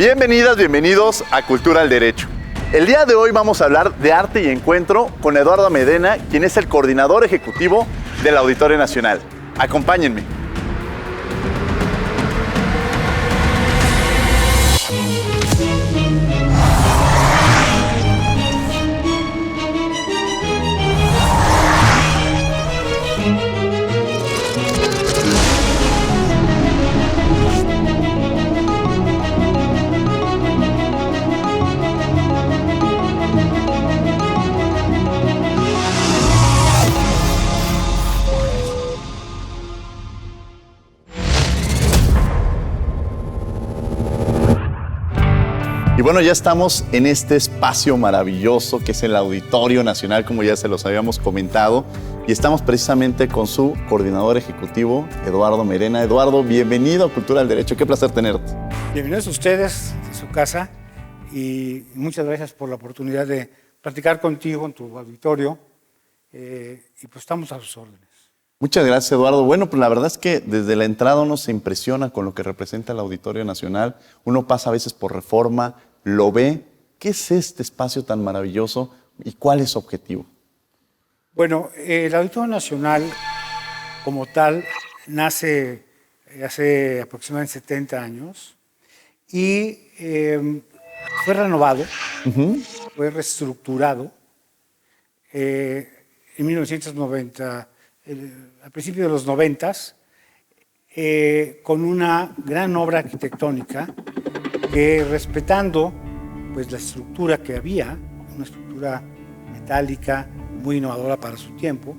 Bienvenidas, bienvenidos a Cultura al Derecho. El día de hoy vamos a hablar de arte y encuentro con Eduardo Medena, quien es el coordinador ejecutivo del Auditorio Nacional. Acompáñenme. Y bueno, ya estamos en este espacio maravilloso que es el Auditorio Nacional, como ya se los habíamos comentado, y estamos precisamente con su coordinador ejecutivo, Eduardo Medena. Eduardo, bienvenido a Cultura del Derecho, qué placer tenerte. Bienvenidos a ustedes a su casa y muchas gracias por la oportunidad de platicar contigo en tu auditorio y pues estamos a sus órdenes. Muchas gracias, Eduardo. Bueno, pues la verdad es que desde la entrada uno se impresiona con lo que representa el Auditorio Nacional. Uno pasa a veces por Reforma, lo ve. ¿Qué es este espacio tan maravilloso y cuál es su objetivo? Bueno, el Auditorio Nacional como tal nace hace aproximadamente 70 años y fue renovado, fue reestructurado en 1990, al principio de los 90s, con una gran obra arquitectónica que, respetando pues, la estructura que había, una estructura metálica muy innovadora para su tiempo,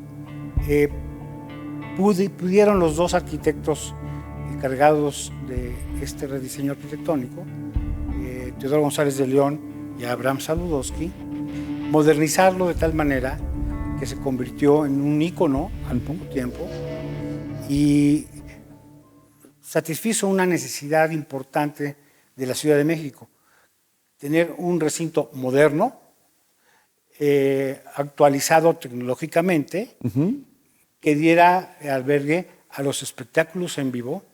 pudieron los dos arquitectos encargados de este rediseño arquitectónico, Teodoro González de León y Abraham Sabludowski, modernizarlo de tal manera que se convirtió en un ícono al poco tiempo y satisfizo una necesidad importante de la Ciudad de México, tener un recinto moderno, actualizado tecnológicamente, que diera albergue a los espectáculos en vivo,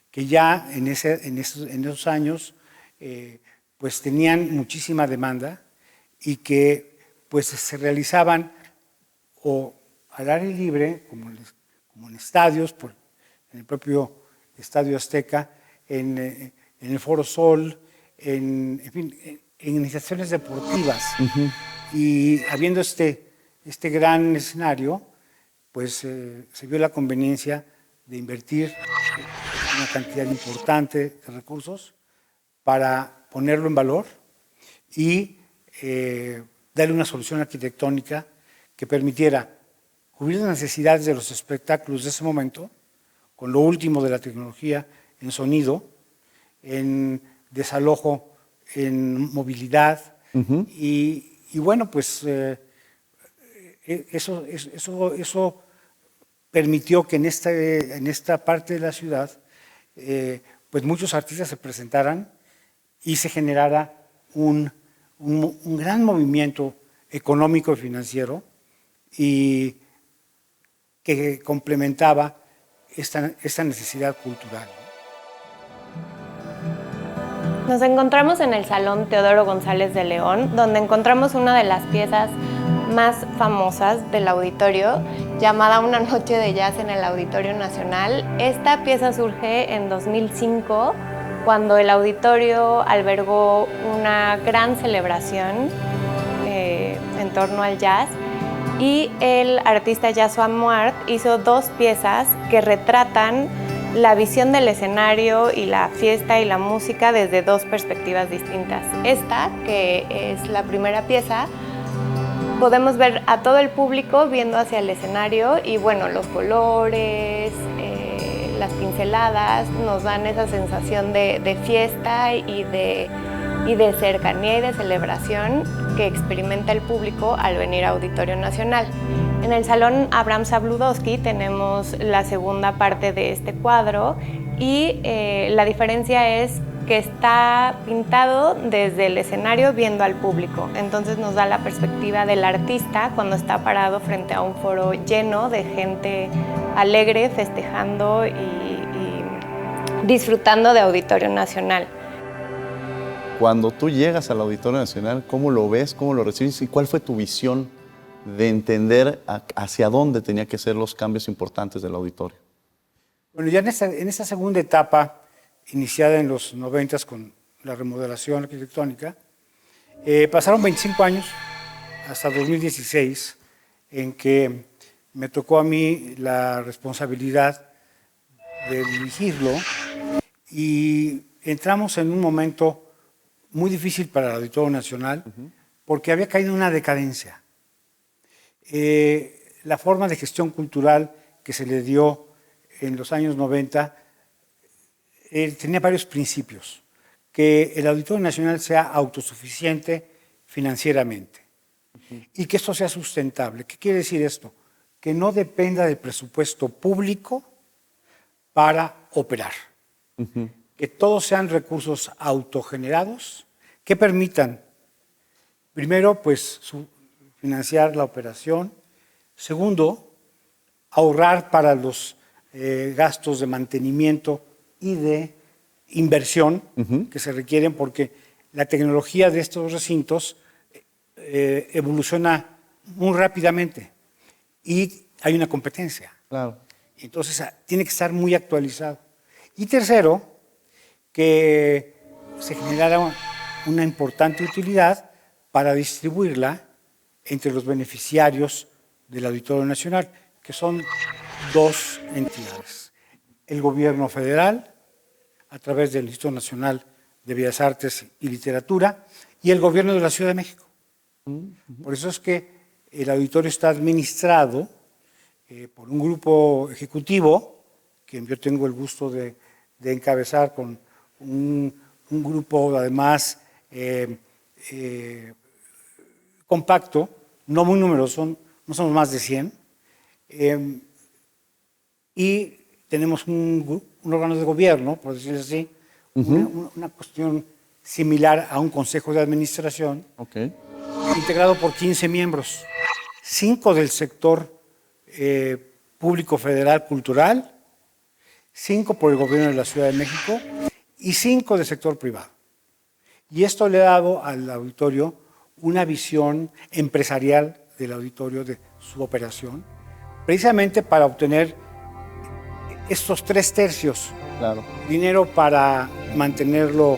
que ya en esos años pues tenían muchísima demanda y que pues se realizaban o al aire libre, como en estadios, en el propio Estadio Azteca, en el Foro Sol, en iniciaciones deportivas. Y habiendo este gran escenario, pues se vio la conveniencia de invertir una cantidad importante de recursos para ponerlo en valor y darle una solución arquitectónica que permitiera cubrir las necesidades de los espectáculos de ese momento, con lo último de la tecnología en sonido, en desalojo, en movilidad, y bueno, pues eso permitió que en esta parte de la ciudad pues muchos artistas se presentaran y se generara un gran movimiento económico y financiero y que complementaba esta necesidad cultural. Nos encontramos en el Salón Teodoro González de León, donde encontramos una de las piezas más famosas del auditorio, llamada Una noche de jazz en el Auditorio Nacional. Esta pieza surge en 2005, cuando el auditorio albergó una gran celebración en torno al jazz, y el artista Yasua Muart hizo dos piezas que retratan la visión del escenario y la fiesta y la música desde dos perspectivas distintas. Esta, que es la primera pieza, podemos ver a todo el público viendo hacia el escenario y bueno, los colores, las pinceladas nos dan esa sensación de fiesta y de cercanía y de celebración que experimenta el público al venir a Auditorio Nacional. En el Salón Abraham Sabludowski tenemos la segunda parte de este cuadro y la diferencia es que está pintado desde el escenario viendo al público. Entonces nos da la perspectiva del artista cuando está parado frente a un foro lleno de gente alegre, festejando y disfrutando de Auditorio Nacional. Cuando tú llegas al Auditorio Nacional, ¿cómo lo ves, cómo lo recibes y cuál fue tu visión de entender hacia dónde tenía que ser los cambios importantes del auditorio? Bueno, ya en esta segunda etapa, iniciada en los 90 con la remodelación arquitectónica, pasaron 25 años hasta 2016 en que me tocó a mí la responsabilidad de dirigirlo y entramos en un momento muy difícil para el Auditorio Nacional porque había caído en una decadencia. La forma de gestión cultural que se le dio en los años 90 tenía varios principios. Que el Auditorio Nacional sea autosuficiente financieramente y que esto sea sustentable. ¿Qué quiere decir esto? Que no dependa del presupuesto público para operar. Que todos sean recursos autogenerados que permitan, primero, pues, financiar la operación. Segundo, ahorrar para los gastos de mantenimiento y de inversión que se requieren, porque la tecnología de estos recintos evoluciona muy rápidamente y hay una competencia. Claro. Entonces tiene que estar muy actualizado. Y tercero, que se generara una importante utilidad para distribuirla entre los beneficiarios del Auditorio Nacional, que son dos entidades. El gobierno federal, a través del Instituto Nacional de Bellas Artes y Literatura, y el gobierno de la Ciudad de México. Por eso es que el auditorio está administrado por un grupo ejecutivo, que yo tengo el gusto de encabezar con un grupo además compacto, no muy numeroso, no somos más de 100, y tenemos un órgano de gobierno, por decirlo así, una cuestión similar a un consejo de administración, integrado por 15 miembros, 5 del sector público federal cultural, 5 por el gobierno de la Ciudad de México y 5 del sector privado. Y esto le ha dado al auditorio una visión empresarial del auditorio, de su operación, precisamente para obtener estos 3/3. Claro. Dinero para mantenerlo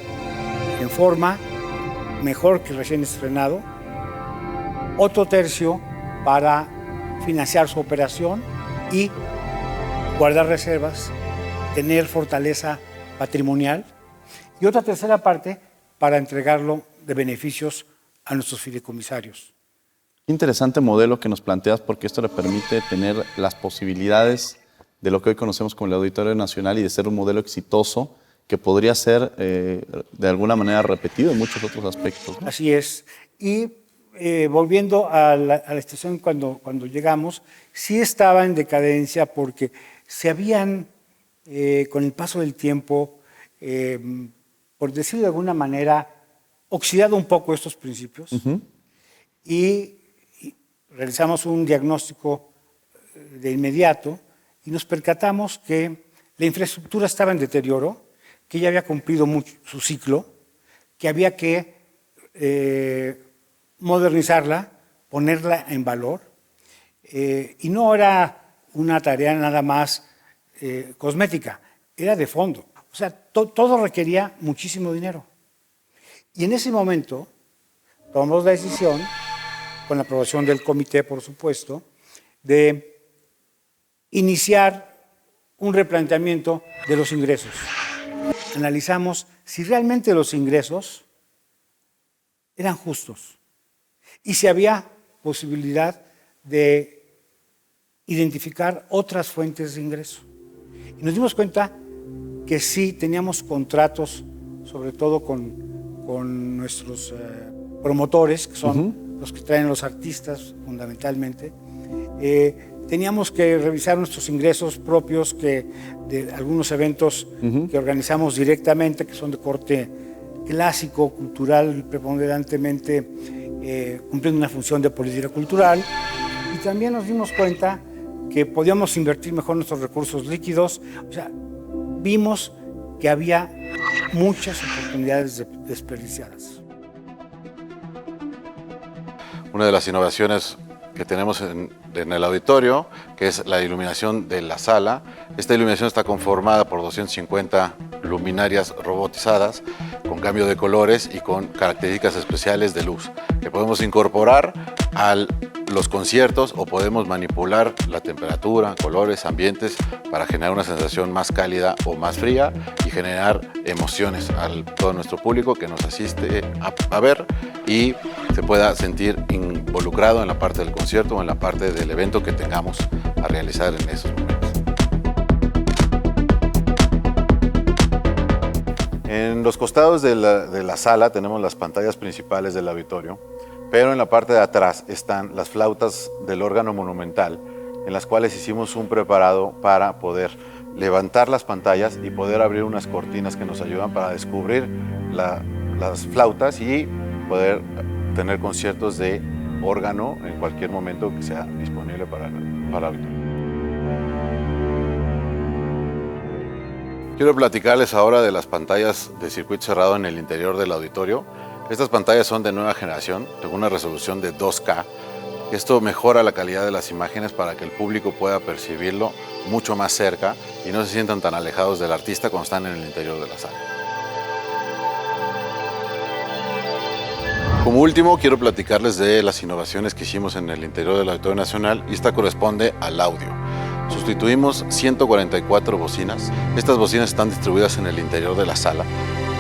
en forma, mejor que recién estrenado. Otro tercio para financiar su operación y guardar reservas, tener fortaleza patrimonial. Y otra tercera parte para entregarlo de beneficios a nuestros fideicomisarios. Interesante modelo que nos planteas, porque esto le permite tener las posibilidades de lo que hoy conocemos como el Auditorio Nacional y de ser un modelo exitoso que podría ser de alguna manera repetido en muchos otros aspectos, ¿no? Así es. Y volviendo a la estación cuando llegamos, sí estaba en decadencia porque se habían, con el paso del tiempo, por decirlo de alguna manera, oxidado un poco estos principios y realizamos un diagnóstico de inmediato y nos percatamos que la infraestructura estaba en deterioro, que ya había cumplido su ciclo, que había que modernizarla, ponerla en valor, y no era una tarea nada más cosmética, era de fondo. O sea, todo requería muchísimo dinero. Y en ese momento tomamos la decisión, con la aprobación del comité, por supuesto, de iniciar un replanteamiento de los ingresos. Analizamos si realmente los ingresos eran justos y si había posibilidad de identificar otras fuentes de ingreso. Y nos dimos cuenta que sí teníamos contratos, sobre todo con nuestros promotores, que son los que traen los artistas fundamentalmente. Teníamos que revisar nuestros ingresos propios de algunos eventos que organizamos directamente, que son de corte clásico, cultural, preponderantemente cumpliendo una función de política cultural. Y también nos dimos cuenta que podíamos invertir mejor nuestros recursos líquidos. O sea, vimos que había muchas oportunidades desperdiciadas. Una de las innovaciones que tenemos en el auditorio, que es la iluminación de la sala. Esta iluminación está conformada por 250 luminarias robotizadas con cambio de colores y con características especiales de luz que podemos incorporar a los conciertos o podemos manipular la temperatura, colores, ambientes para generar una sensación más cálida o más fría y generar emociones a todo nuestro público que nos asiste a ver y se pueda sentir involucrado en la parte del concierto o en la parte del evento que tengamos a realizar en esos momentos. En los costados de la sala tenemos las pantallas principales del auditorio, pero en la parte de atrás están las flautas del órgano monumental, en las cuales hicimos un preparado para poder levantar las pantallas y poder abrir unas cortinas que nos ayudan para descubrir las flautas y poder tener conciertos de órgano en cualquier momento que sea disponible para el auditorio. Quiero platicarles ahora de las pantallas de circuito cerrado en el interior del auditorio. Estas pantallas son de nueva generación, con una resolución de 2K. Esto mejora la calidad de las imágenes para que el público pueda percibirlo mucho más cerca y no se sientan tan alejados del artista cuando están en el interior de la sala. Como último, quiero platicarles de las innovaciones que hicimos en el interior del Auditorio Nacional y esta corresponde al audio. Sustituimos 144 bocinas. Estas bocinas están distribuidas en el interior de la sala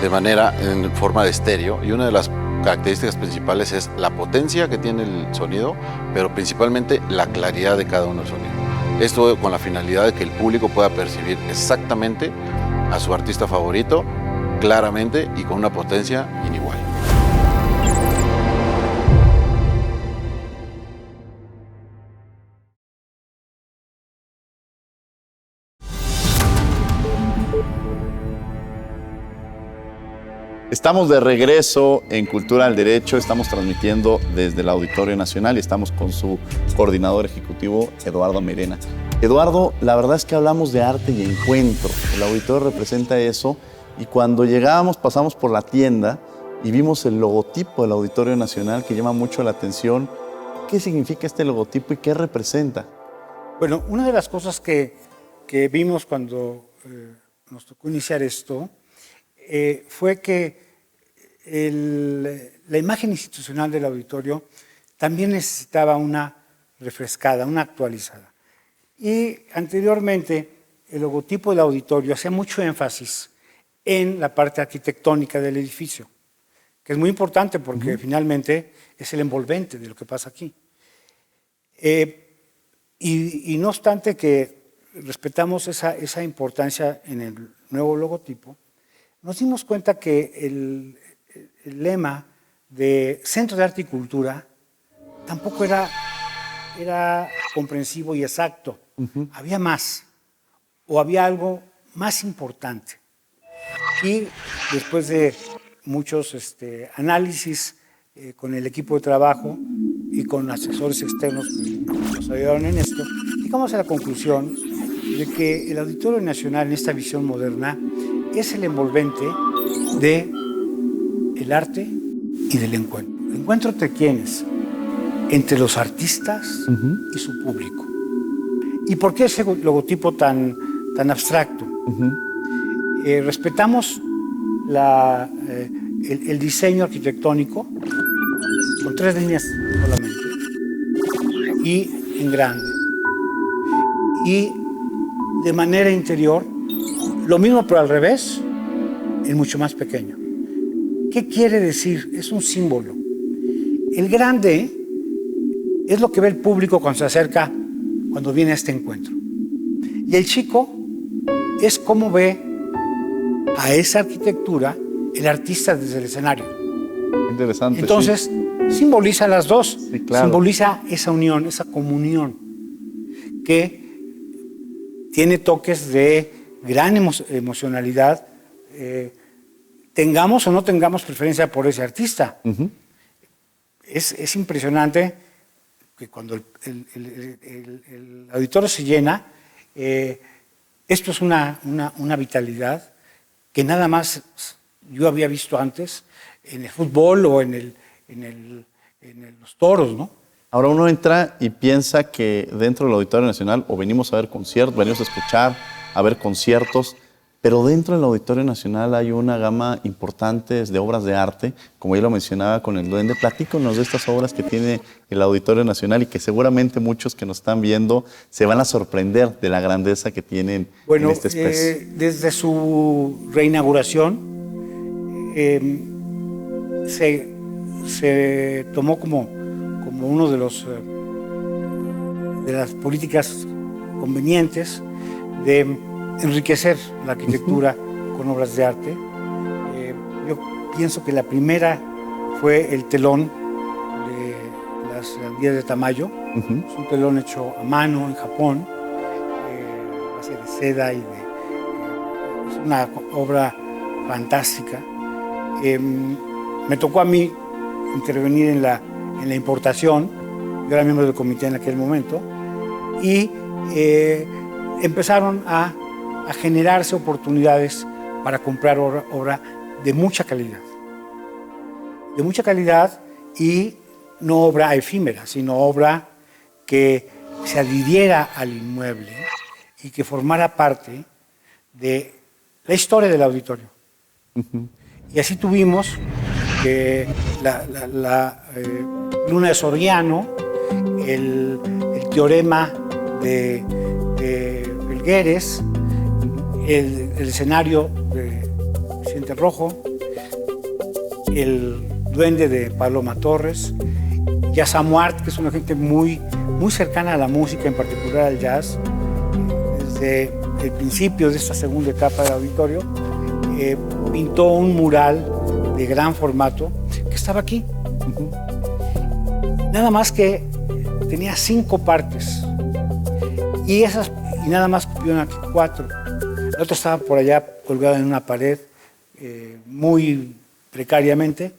en forma de estéreo y una de las características principales es la potencia que tiene el sonido, pero principalmente la claridad de cada uno del sonido. Esto con la finalidad de que el público pueda percibir exactamente a su artista favorito, claramente y con una potencia inigual. Estamos de regreso en Cultura al Derecho, estamos transmitiendo desde el Auditorio Nacional y estamos con su coordinador ejecutivo, Eduardo Mairena. Eduardo, la verdad es que hablamos de arte y encuentro. El auditorio representa eso y cuando llegábamos pasamos por la tienda y vimos el logotipo del Auditorio Nacional que llama mucho la atención. ¿Qué significa este logotipo y qué representa? Bueno, una de las cosas que vimos cuando nos tocó iniciar esto fue que la imagen institucional del auditorio también necesitaba una refrescada, una actualizada. Y anteriormente el logotipo del auditorio hacía mucho énfasis en la parte arquitectónica del edificio, que es muy importante porque finalmente es el envolvente de lo que pasa aquí. Y no obstante que respetamos esa importancia en el nuevo logotipo, nos dimos cuenta que el lema de Centro de Arte y Cultura tampoco era comprensivo y exacto. Había más, o había algo más importante. Y después de muchos análisis con el equipo de trabajo y con asesores externos que nos ayudaron en esto, llegamos a la conclusión de que el Auditorio Nacional en esta visión moderna es el envolvente del arte y del encuentro. ¿El encuentro entre quiénes? Entre los artistas y su público. ¿Y por qué ese logotipo tan abstracto? Respetamos el diseño arquitectónico con 3 líneas solamente y en grande. Y de manera interior, lo mismo pero al revés, en mucho más pequeño. ¿Qué quiere decir? Es un símbolo. El grande es lo que ve el público cuando se acerca, cuando viene a este encuentro. Y el chico es cómo ve a esa arquitectura el artista desde el escenario. Interesante. Entonces, simboliza las dos. Sí, claro. Simboliza esa unión, esa comunión, que tiene toques de gran emocionalidad, tengamos o no tengamos preferencia por ese artista. Es impresionante que cuando el auditorio se llena, esto es una vitalidad que nada más yo había visto antes en el fútbol o en los toros, ¿no? Ahora uno entra y piensa que dentro del Auditorio Nacional o venimos a ver conciertos, venimos a escuchar, a ver conciertos, pero dentro del Auditorio Nacional hay una gama importante de obras de arte, como ya lo mencionaba con el Duende. Platícanos de estas obras que tiene el Auditorio Nacional y que seguramente muchos que nos están viendo se van a sorprender de la grandeza que tienen en este espacio. Desde su reinauguración se tomó como uno de las políticas convenientes de enriquecer la arquitectura con obras de arte. Yo pienso que la primera fue el telón de las Días de Tamayo. Es un telón hecho a mano en Japón, a base de seda y es una obra fantástica. Me tocó a mí intervenir en la importación. Yo era miembro del comité en aquel momento y empezaron a generarse oportunidades para comprar obra de mucha calidad. De mucha calidad y no obra efímera, sino obra que se adhiriera al inmueble y que formara parte de la historia del auditorio. Y así tuvimos que la Luna de Soriano, el teorema de Felgueres, el escenario de Vicente Rojo, el Duende de Paloma Torres, Jazzamuart, que es una gente muy cercana a la música, en particular al jazz. Desde el principio de esta segunda etapa del auditorio, pintó un mural de gran formato que estaba aquí. Nada más que tenía 5 partes y nada más cupieron aquí 4. La otra estaba por allá colgada en una pared muy precariamente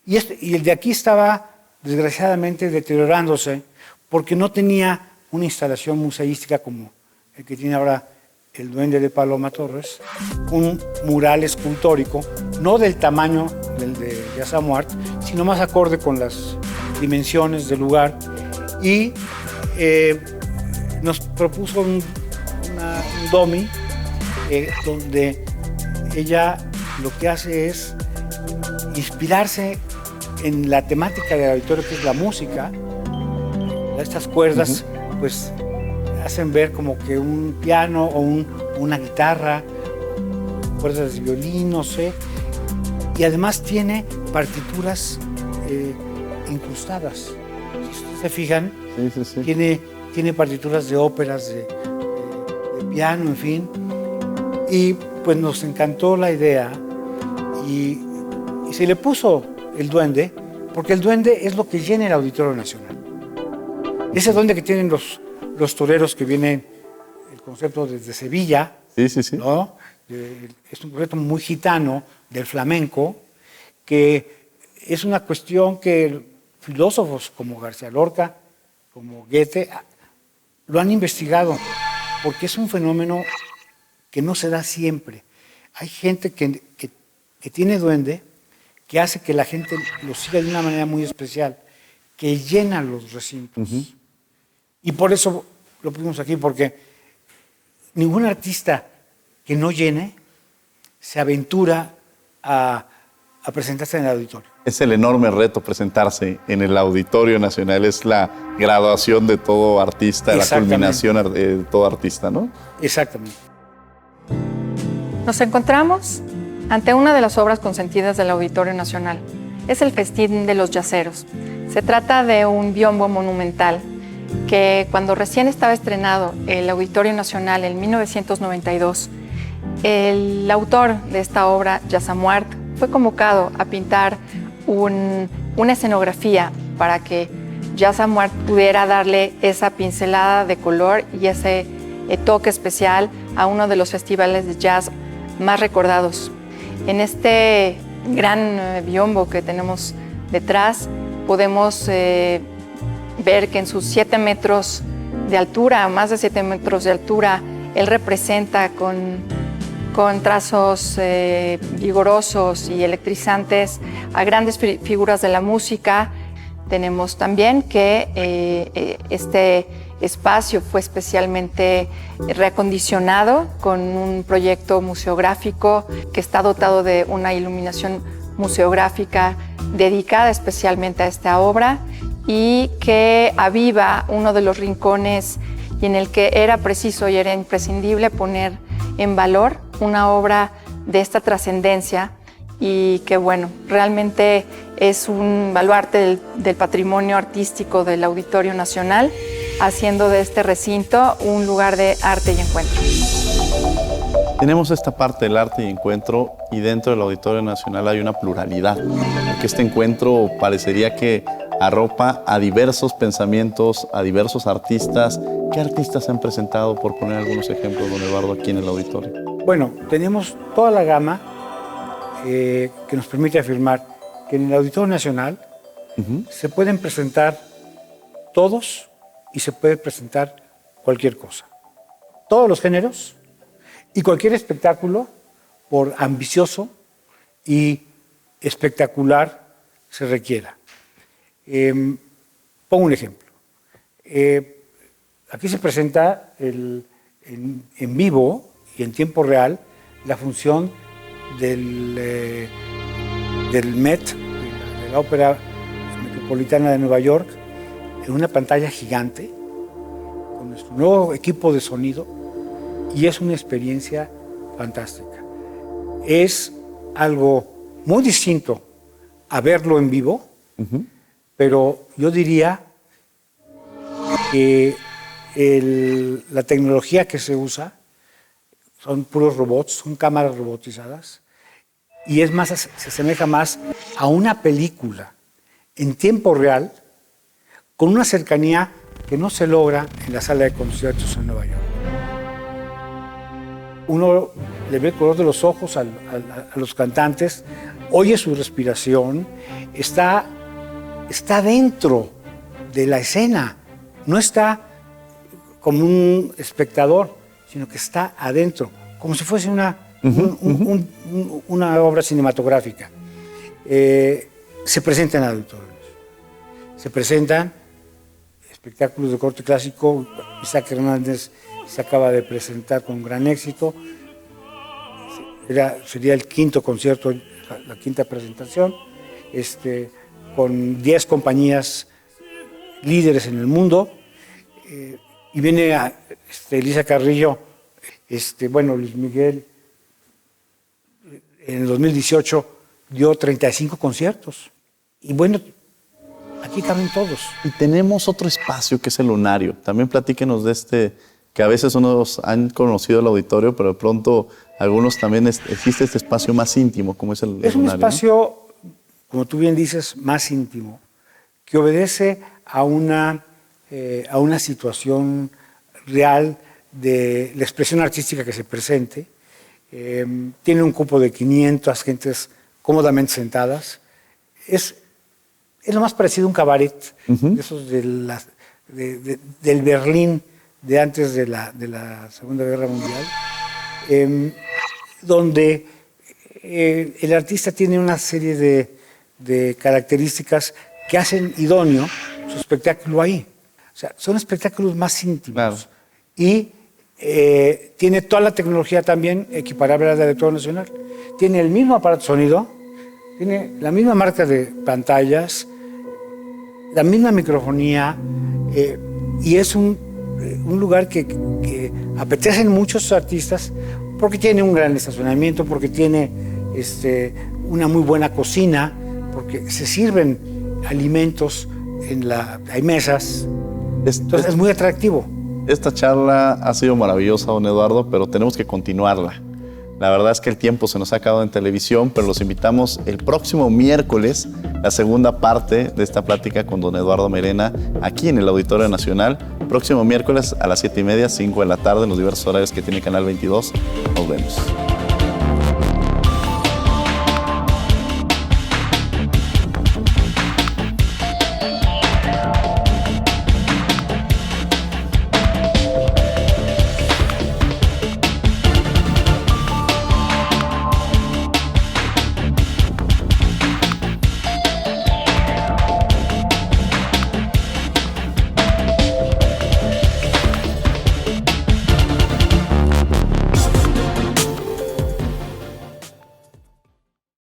y el de aquí estaba desgraciadamente deteriorándose porque no tenía una instalación museística como el que tiene ahora el Duende de Paloma Torres, un mural escultórico, no del tamaño del de Jazzamuart, sino más acorde con las dimensiones del lugar, y nos propuso un domi donde ella lo que hace es inspirarse en la temática del auditorio, que es la música. Estas cuerdas pues hacen ver como que un piano o una guitarra, cuerdas de violín, no sé, y además tiene partituras incrustadas. Si ustedes se fijan, tiene partituras de óperas, de piano, en fin, y pues nos encantó la idea y se le puso el duende, porque el duende es lo que llena el Auditorio Nacional. Ese duende que tienen los toreros que vienen, el concepto desde Sevilla, ¿no? Es un concepto muy gitano del flamenco, que es una cuestión que filósofos como García Lorca, como Goethe, lo han investigado, porque es un fenómeno que no se da siempre. Hay gente que tiene duende, que hace que la gente lo siga de una manera muy especial, que llena los recintos. Y por eso lo pusimos aquí, porque ningún artista que no llene se aventura a presentarse en el auditorio. Es el enorme reto presentarse en el Auditorio Nacional, es la graduación de todo artista, la culminación de todo artista, ¿no? Exactamente. Nos encontramos ante una de las obras consentidas del Auditorio Nacional. Es el Festín de los Yaceros. Se trata de un biombo monumental que cuando recién estaba estrenado el Auditorio Nacional en 1992, el autor de esta obra, Jazzamuart, fue convocado a pintar una escenografía para que Jazzamuart pudiera darle esa pincelada de color y ese toque especial a uno de los festivales de jazz más recordados. En este gran biombo que tenemos detrás, podemos ver que en sus 7 metros de altura, más de 7 metros de altura, él representa con con trazos vigorosos y electrizantes a grandes figuras de la música. Tenemos también que este espacio fue especialmente reacondicionado con un proyecto museográfico que está dotado de una iluminación museográfica dedicada especialmente a esta obra y que aviva uno de los rincones y en el que era preciso y era imprescindible poner en valor una obra de esta trascendencia y que, bueno, realmente es un baluarte del patrimonio artístico del Auditorio Nacional, haciendo de este recinto un lugar de arte y encuentro. Tenemos esta parte del arte y encuentro y dentro del Auditorio Nacional hay una pluralidad, porque este encuentro parecería que arropa a diversos pensamientos, a diversos artistas. ¿Qué artistas se han presentado, por poner algunos ejemplos, don Eduardo, aquí en el auditorio? Bueno, tenemos toda la gama que nos permite afirmar que en el Auditorio Nacional se pueden presentar todos y se puede presentar cualquier cosa. Todos los géneros y cualquier espectáculo, por ambicioso y espectacular se requiera. Pongo un ejemplo. Aquí se presenta en vivo y en tiempo real la función del Met, de la Ópera Metropolitana de Nueva York, en una pantalla gigante, con nuestro nuevo equipo de sonido, y es una experiencia fantástica. Es algo muy distinto a verlo en vivo, pero yo diría que la tecnología que se usa son puros robots, son cámaras robotizadas, y es más, se asemeja más a una película en tiempo real, con una cercanía que no se logra en la sala de conciertos en Nueva York. Uno le ve el color de los ojos a los cantantes, oye su respiración, está dentro de la escena, no está como un espectador, sino que está adentro, como si fuese una obra cinematográfica. Se presentan auditorios, se presentan espectáculos de corte clásico. Isaac Hernández se acaba de presentar con gran éxito. Sería el quinto concierto, la quinta presentación, con 10 compañías líderes en el mundo. Y viene Elisa Carrillo, Luis Miguel, en el 2018 dio 35 conciertos. Y bueno, aquí caben todos. Y tenemos otro espacio que es el lunario. También platíquenos de que a veces unos han conocido el auditorio, pero de pronto algunos también existe este espacio más íntimo, como es el lunario. Es un espacio, ¿no?, como tú bien dices, más íntimo, que obedece a una situación real de la expresión artística que se presente. Tiene un cupo de 500 gentes cómodamente sentadas. Es lo más parecido a un cabaret, de esos del Berlín de antes de la Segunda Guerra Mundial, donde el artista tiene una serie de características que hacen idóneo su espectáculo ahí. O sea, son espectáculos más íntimos. Claro. Y tiene toda la tecnología también equiparable a la del Auditorio Nacional. Tiene el mismo aparato de sonido, tiene la misma marca de pantallas, la misma microfonía, y es un lugar que apetecen muchos artistas porque tiene un gran estacionamiento, porque tiene una muy buena cocina, porque se sirven alimentos, hay mesas. Entonces es muy atractivo. Esta charla ha sido maravillosa, don Eduardo, pero tenemos que continuarla. La verdad es que el tiempo se nos ha acabado en televisión, pero los invitamos el próximo miércoles, la segunda parte de esta plática con don Eduardo Merena, aquí en el Auditorio Nacional. Próximo miércoles a las 7:30, 5 de la tarde, en los diversos horarios que tiene Canal 22. Nos vemos.